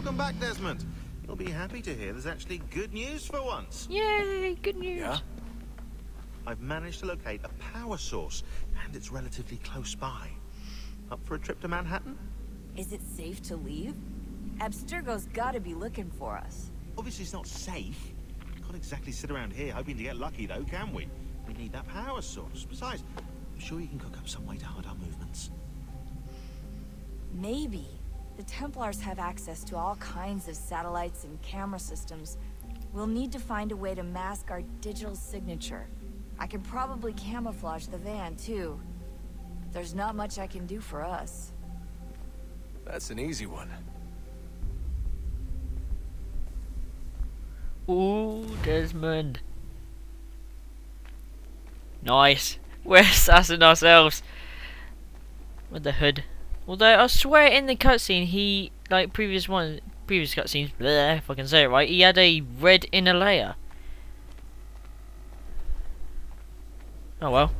Welcome back, Desmond. You'll be happy to hear there's actually good news for once. Yay, good news. Yeah? I've managed to locate a power source, and it's relatively close by. Up for a trip to Manhattan? Is it safe to leave? Abstergo's gotta be looking for us. Obviously it's not safe. Can't exactly sit around here hoping to get lucky though, can we? We need that power source. Besides, I'm sure you can cook up some way to hide our movements. Maybe. The Templars have access to all kinds of satellites and camera systems. We'll need to find a way to mask our digital signature. I can probably camouflage the van, too. There's not much I can do for us. That's an easy one. Ooh, Desmond. Nice. We're assassin ourselves. With the hood. Although I swear in the cutscene he, like previous cutscenes, bleh, if I can say it right, he had a red inner layer. Oh well.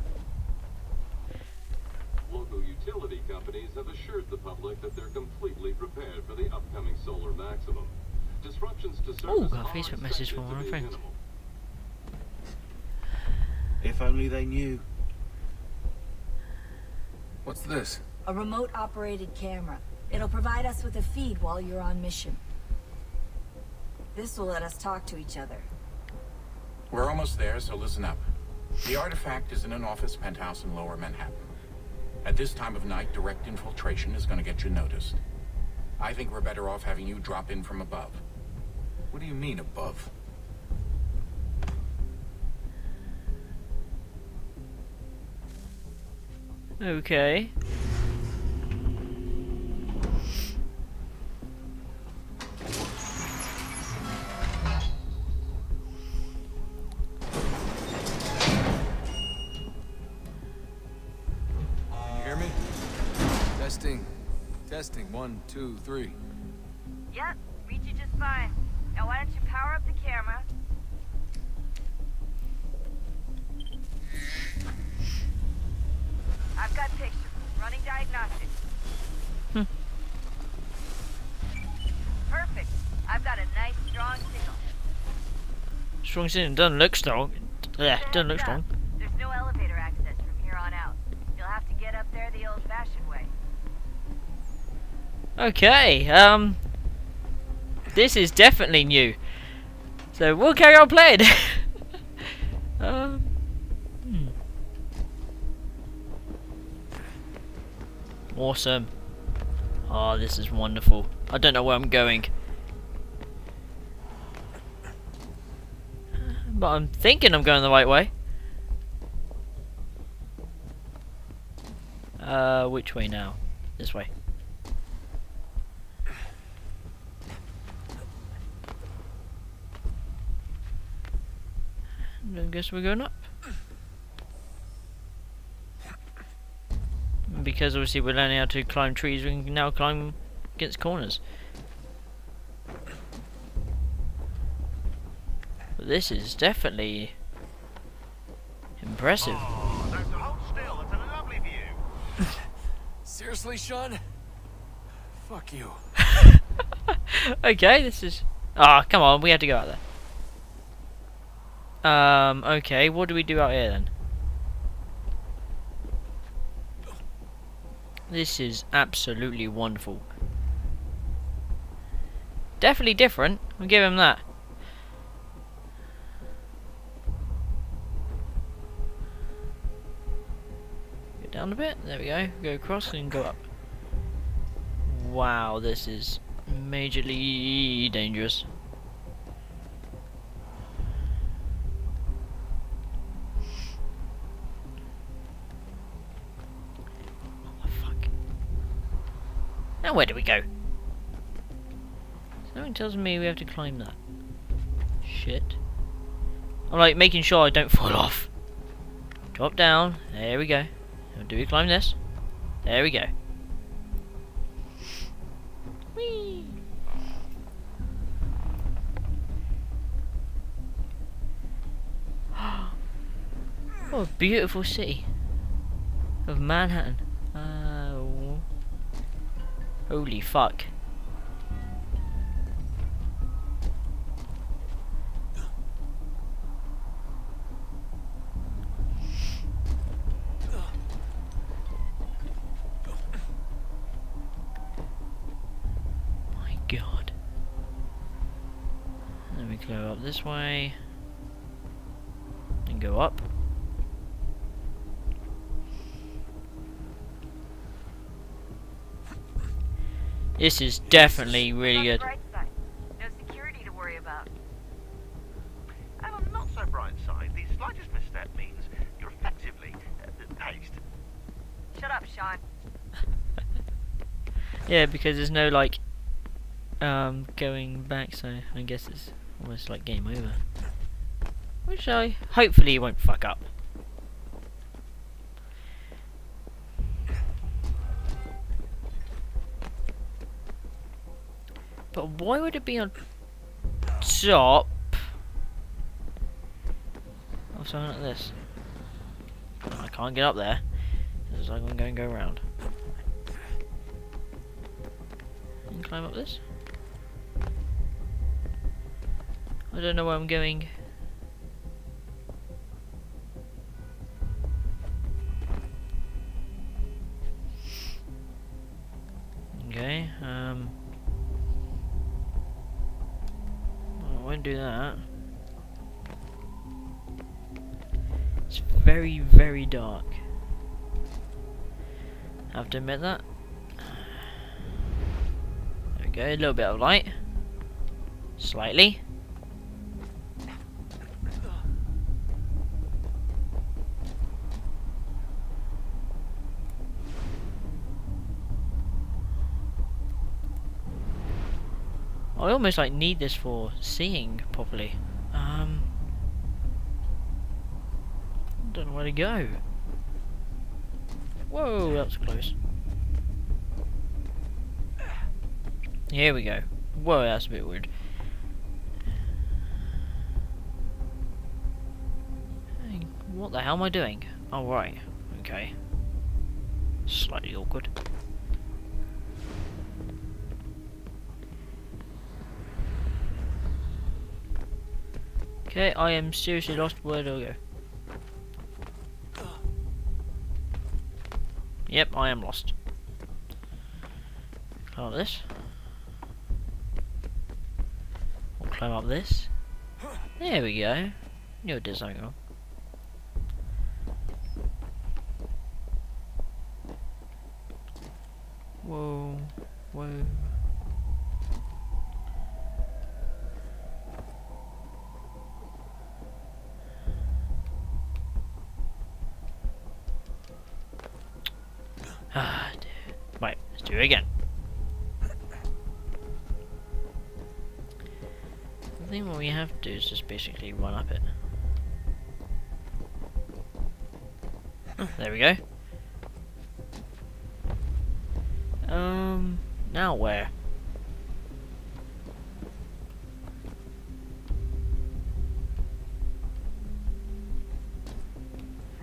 Local utility companies have assured the public that they're completely prepared for the upcoming solar maximum. Disruptions to service Ooh, got a are Facebook message from one of my expected to friends. be minimal. If only they knew. What's this? A remote-operated camera. It'll provide us with a feed while you're on mission. This will let us talk to each other. We're almost there, so listen up. The artifact is in an office penthouse in Lower Manhattan. At this time of night, direct infiltration is going to get you noticed. I think we're better off having you drop in from above. What do you mean, above? Okay. Can you hear me? Testing. Testing. 1, 2, 3. Yep, reach you just fine. Now why don't you power up the camera? I've got pictures. Running diagnostics. Perfect. I've got a nice strong signal. Strong signal doesn't look strong. Yeah, doesn't look strong. There's no elevator access from here on out. You'll have to get up there the old-fashioned way. Okay, this is definitely new. So we'll carry on playing. hmm. Awesome. Oh, this is wonderful. I don't know where I'm going. But I'm thinking I'm going the right way. Which way now? This way. I guess we're going up. Because obviously we're learning how to climb trees, we can now climb against corners. But this is definitely impressive. Oh, don't hold still. It's a lovely view. Seriously, Sean? Fuck you. Okay, this is... Ah, come on, we have to go out there. Okay, what do we do out here then? This is absolutely wonderful. Definitely different, I'll give him that. Go down a bit, there we go. Go across and go up. Wow, this is majorly dangerous. Now where do we go? Something tells me we have to climb that. Shit. I'm like making sure I don't fall off. Drop down. There we go. Now do we climb this? There we go. Whee! Oh, beautiful city of Manhattan. Holy fuck. God. Then we go up this way. And go up. This is definitely really good. Bright side. No security to worry about. And on the not so bright side, the slightest misstep means you're effectively hazed. Shut up, Sean. Yeah, because there's no like going back, so I guess it's almost like game over. Which I hopefully won't fuck up. But why would it be on top of something like this? I can't get up there. So I'm going to go around. And climb up this. I don't know where I'm going. Okay, well, I won't do that. It's very, very dark. I have to admit that. There we go, a little bit of light. Slightly. I almost like need this for seeing properly. Don't know where to go. Whoa, that was close. Here we go. Whoa, that's a bit weird. Hey, what the hell am I doing? Oh right, okay. Slightly awkward. Okay, I am seriously lost. Where do I go? Yep, I am lost. Climb up this. We'll climb up this. There we go. Knew it did something wrong. Whoa, whoa. Ah, dear. Right, let's do it again. I think what we have to do is just basically run up it. Oh, there we go. Now where?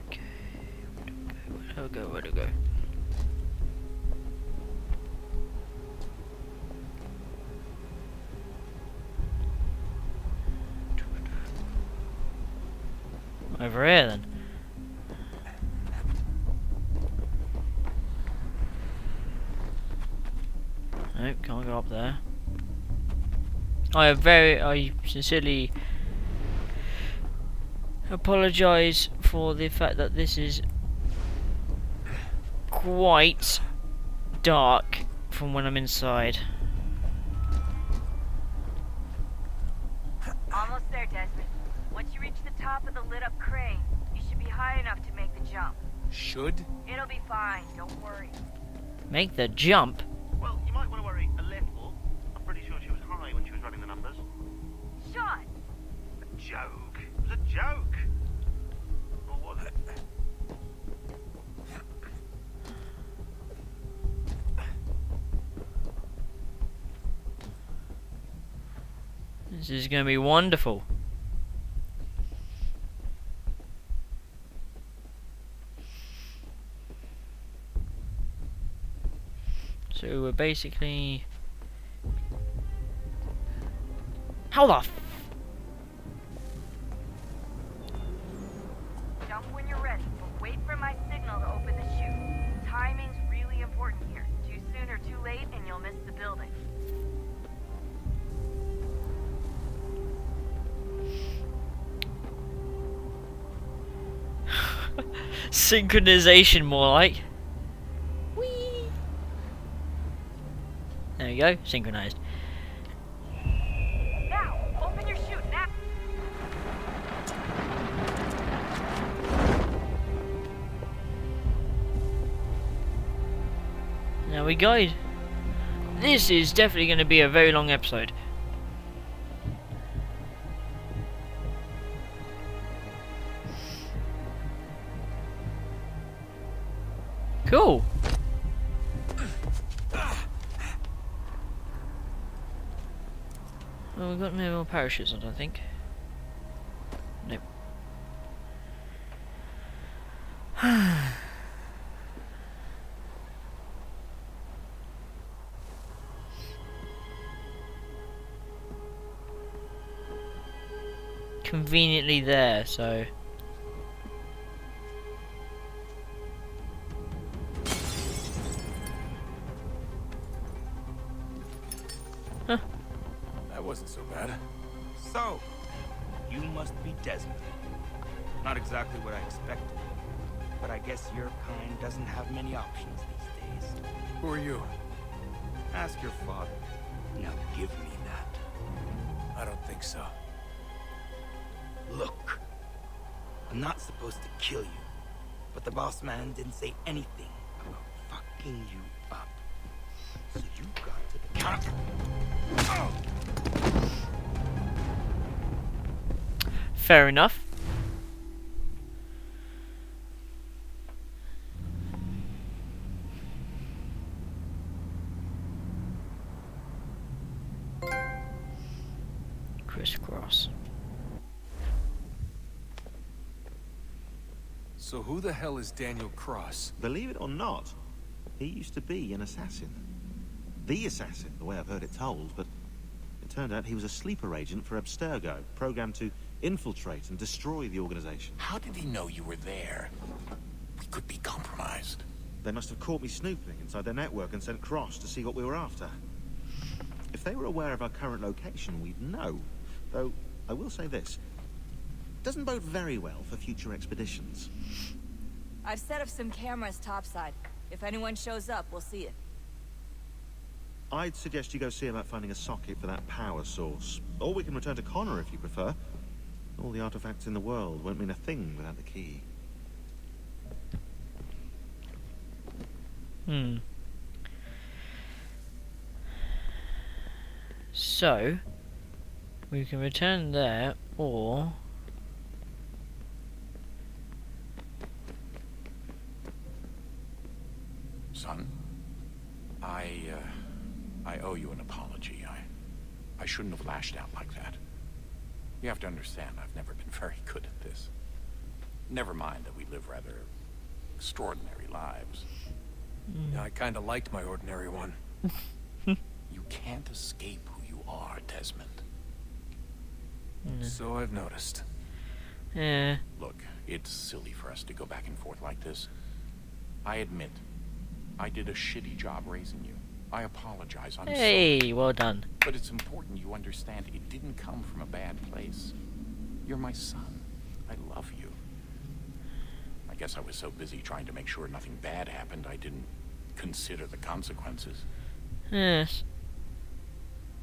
Okay, where do I go? Where do I go? Over here then. Nope, can't go up there. I sincerely apologise for the fact that this is quite dark from when I'm inside. Almost there, Desmond. Once you reach the top of the lit-up crane, you should be high enough to make the jump. Should? It'll be fine, don't worry. Make the jump? Well, you might want to worry a little. I'm pretty sure she was high when she was running the numbers. Sean! A joke. It was a joke. Or was it? This is going to be wonderful. So we're basically... How the f... Jump when you're ready, but wait for my signal to open the chute. Timing's really important here. Too soon or too late and you'll miss the building. Synchronization, more like. Whee! There we go, synchronized. Now, open your chute now. Now we guide. This is definitely going to be a very long episode. Cool. Well, we've got no more parachutes, I don't think. Nope. Conveniently there, so. That wasn't so bad. So, you must be Desmond. Not exactly what I expected, but I guess your kind doesn't have many options these days. Who are you? Ask your father. Now give me that. I don't think so. Look, I'm not supposed to kill you, but the boss man didn't say anything about fucking you up. So you got to the counter. Fair enough. Crisscross. So who the hell is Daniel Cross? Believe it or not, he used to be an assassin. The assassin, the way I've heard it told, but it turned out he was a sleeper agent for Abstergo, programmed to infiltrate and destroy the organization. How did he know you were there? We could be compromised. They must have caught me snooping inside their network and sent Cross to see what we were after. If they were aware of our current location, we'd know. Though, I will say this. Doesn't bode very well for future expeditions. I've set up some cameras topside. If anyone shows up, we'll see it. I'd suggest you go see about finding a socket for that power source. Or we can return to Connor if you prefer. All the artifacts in the world won't mean a thing without the key. So, we can return there, or... Son, I owe you an apology. I shouldn't have lashed out like that. You have to understand, I've never been very good at this. Never mind that we live rather extraordinary lives. Yeah, I kinda liked my ordinary one. You can't escape who you are, Desmond. So I've noticed. Yeah. Look, it's silly for us to go back and forth like this. I admit, I did a shitty job raising you. I apologize, I'm sorry. Hey, well done. But it's important you understand it didn't come from a bad place. You're my son. I love you. I guess I was so busy trying to make sure nothing bad happened, I didn't consider the consequences. Yes.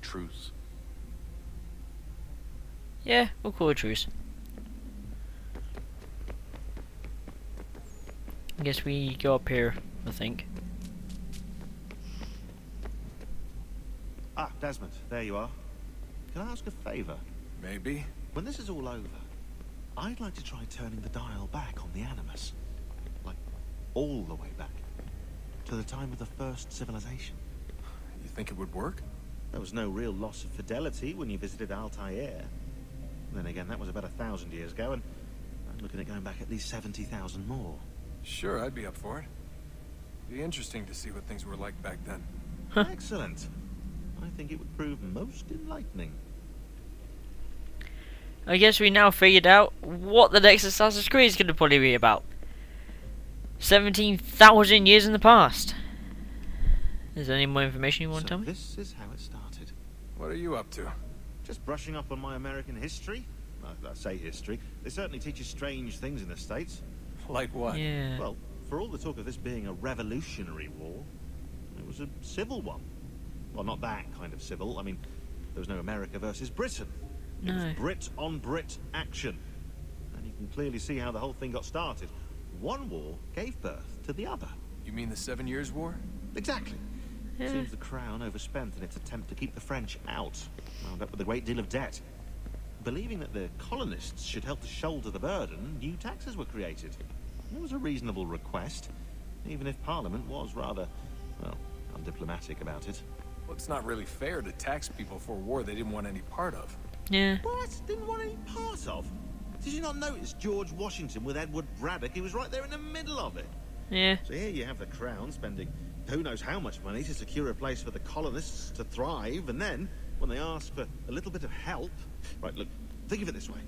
Truce. Yeah, we'll call it truce. I guess we go up here, I think. Ah, Desmond, there you are. Can I ask a favor? Maybe. When this is all over, I'd like to try turning the dial back on the Animus. Like, all the way back. To the time of the first civilization. You think it would work? There was no real loss of fidelity when you visited Altair. Then again, that was about 1,000 years ago, and I'm looking at going back at least 70,000 more. Sure, I'd be up for it. Be interesting to see what things were like back then. Excellent. I think it would prove most enlightening. I guess we now figured out what the next Assassin's Creed is going to probably be about. 17,000 years in the past. Is there any more information you want to tell me? This is how it started. What are you up to? Just brushing up on my American history. I say history. They certainly teach you strange things in the States. Like what? Yeah. Well, for all the talk of this being a revolutionary war, it was a civil one. Well, not that kind of civil. I mean, there was no America versus Britain. It was No. Brit on Brit action. And you can clearly see how the whole thing got started. One war gave birth to the other. You mean the 7 Years' War? Exactly. Yeah. Seems the Crown overspent in its attempt to keep the French out, wound up with a great deal of debt. Believing that the colonists should help to shoulder the burden, new taxes were created. It was a reasonable request, even if Parliament was rather, well, undiplomatic about it. Well, it's not really fair to tax people for a war they didn't want any part of. Yeah. What? Didn't want any part of? Did you not notice George Washington with Edward Braddock? He was right there in the middle of it. Yeah. So here you have the Crown spending who knows how much money to secure a place for the colonists to thrive, and then, when they ask for a little bit of help... Right, look, think of it this way.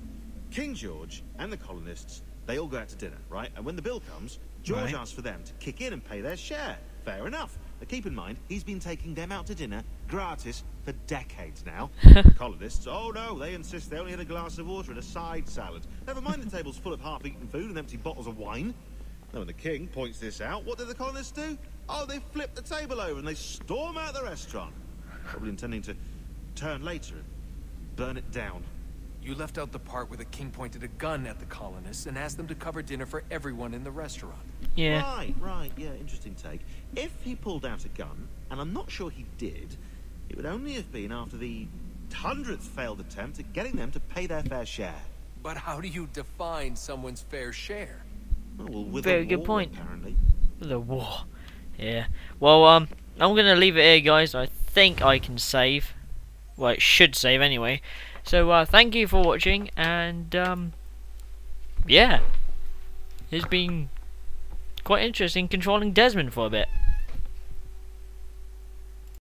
King George and the colonists, they all go out to dinner, right? And when the bill comes, George asks for them to kick in and pay their share. Fair enough. But keep in mind, he's been taking them out to dinner gratis for decades now. The colonists, oh no, they insist they only had a glass of water and a side salad. Never mind the table's full of half-eaten food and empty bottles of wine. Now, when the king points this out, what do the colonists do? Oh, they flip the table over and they storm out the restaurant. Probably intending to turn later and burn it down. You left out the part where the king pointed a gun at the colonists and asked them to cover dinner for everyone in the restaurant. Yeah. Right, yeah, interesting take. If he pulled out a gun, and I'm not sure he did, it would only have been after the 100th failed attempt at getting them to pay their fair share. But how do you define someone's fair share? Well, with Very a good war, point. apparently. The war. Yeah. Well, I'm gonna leave it here, guys. I think I can save. Well, it should save anyway. So, thank you for watching, and yeah, it's been quite interesting controlling Desmond for a bit.